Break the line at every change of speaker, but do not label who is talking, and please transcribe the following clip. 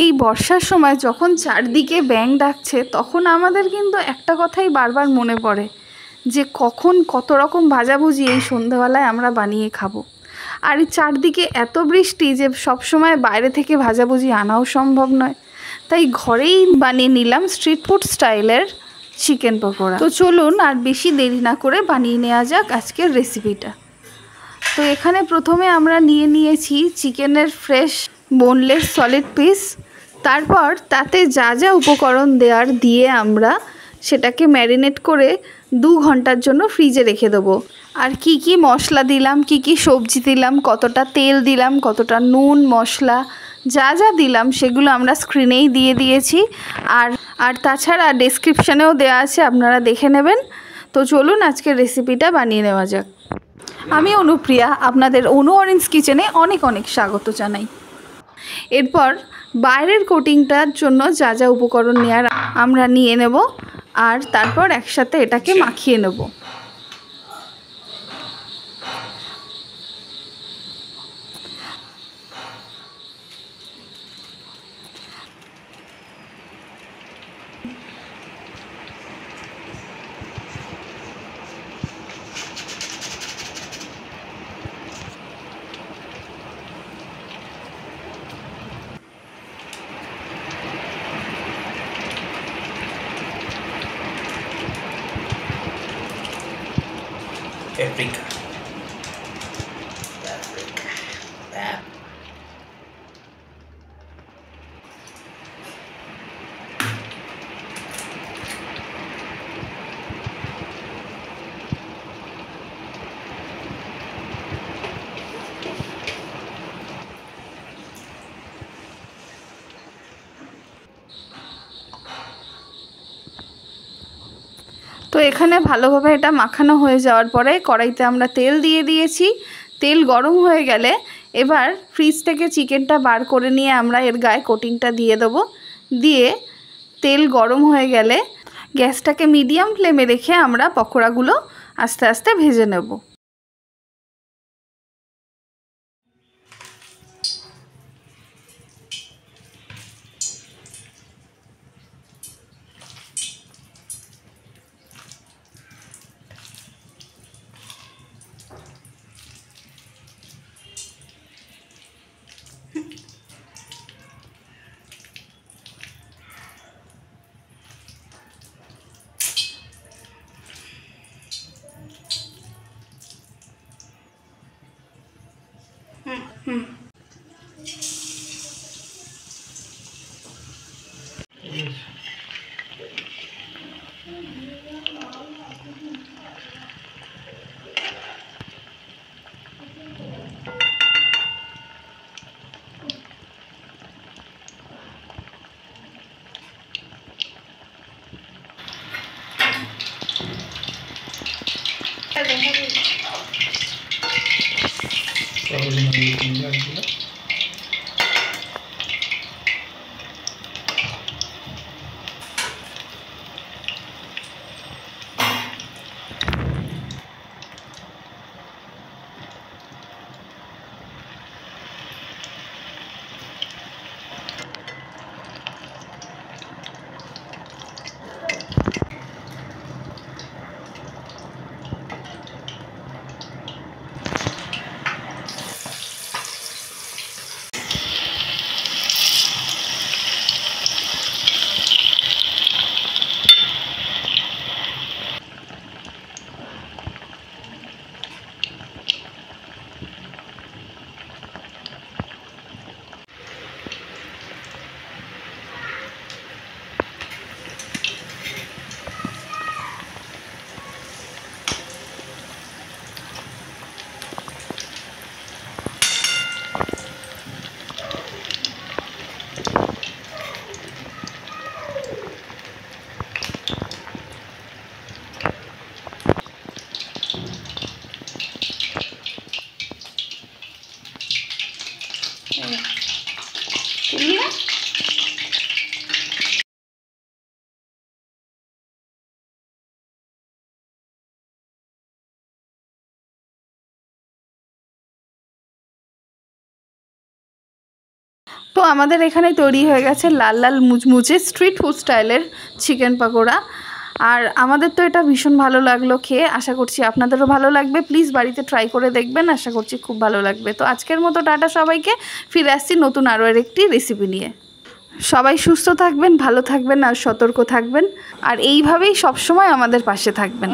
এই বর্ষার সময় যখন চারদিকে ব্যাঙ ডাকছে তখন আমাদের কিন্তু একটা কথাই বারবার মনে পড়ে যে কখন কত রকম ভাজাভুজি এই সন্ধ্যাবেলায় আমরা বানিয়ে খাবো। আর এই চারদিকে এত বৃষ্টি যে সব সময় বাইরে থেকে ভাজাভুজি আনাও সম্ভব নয়, তাই ঘরেই বানিয়ে নিলাম স্ট্রিট ফুড স্টাইলের চিকেন পকোড়া। তো চলুন আর বেশি দেরি না করে বানিয়ে নেওয়া যাক আজকের রেসিপিটা। তো এখানে প্রথমে আমরা নিয়ে নিয়েছি চিকেনের ফ্রেশ বোনলেস সলিড পিস। তারপর তাতে যা যা উপকরণ দেওয়ার দিয়ে আমরা সেটাকে ম্যারিনেট করে 2 ঘন্টার জন্য ফ্রিজে রেখে দেবো। আর কি কি মশলা দিলাম, কি কি সবজি দিলাম, কতটা তেল দিলাম, কতটা নুন মশলা যা যা দিলাম সেগুলো আমরা স্ক্রিনেই দিয়ে দিয়েছি। আর তাছাড়া ডেসক্রিপশানেও দেওয়া আছে, আপনারা দেখে নেবেন। তো চলুন আজকের রেসিপিটা বানিয়ে নেওয়া যাক। আমি অনুপ্রিয়া, আপনাদের অনু অরেঞ্জ কিচেনে অনেক অনেক স্বাগত জানাই। এরপর বাইরের কোটিংটার জন্য যা যা উপকরণ নেওয়ার আমরা নিয়ে নেব, আর তারপর একসাথে এটাকে মাখিয়ে নেব।
Paprika.
তো এখানে ভালোভাবে এটা মাখানো হয়ে যাওয়ার পরে কড়াইতে আমরা তেল দিয়ে দিয়েছি। তেল গরম হয়ে গেলে এবার ফ্রিজ থেকে চিকেনটা বার করে নিয়ে আমরা এর গায়ে কোটিংটা দিয়ে দেবো। দিয়ে তেল গরম হয়ে গেলে গ্যাসটাকে মিডিয়াম ফ্লেমে রেখে আমরা পকোড়াগুলো আস্তে আস্তে ভেজে নেব। তো আমাদের এখানে তৈরি হয়ে গেছে লাল লাল মুচমুচে স্ট্রিট ফুড স্টাইলের চিকেন পকোড়া। আর আমাদের তো এটা ভীষণ ভালো লাগলো খেয়ে, আশা করছি আপনাদেরও ভালো লাগবে। প্লিজ বাড়িতে ট্রাই করে দেখবেন, আশা করছি খুব ভালো লাগবে। তো আজকের মতো টাটা সবাইকে, ফিরে আসছি নতুন আরও একটি রেসিপি নিয়ে। সবাই সুস্থ থাকবেন, ভালো থাকবেন আর সতর্ক থাকবেন, আর এইভাবেই সবসময় আমাদের পাশে থাকবেন।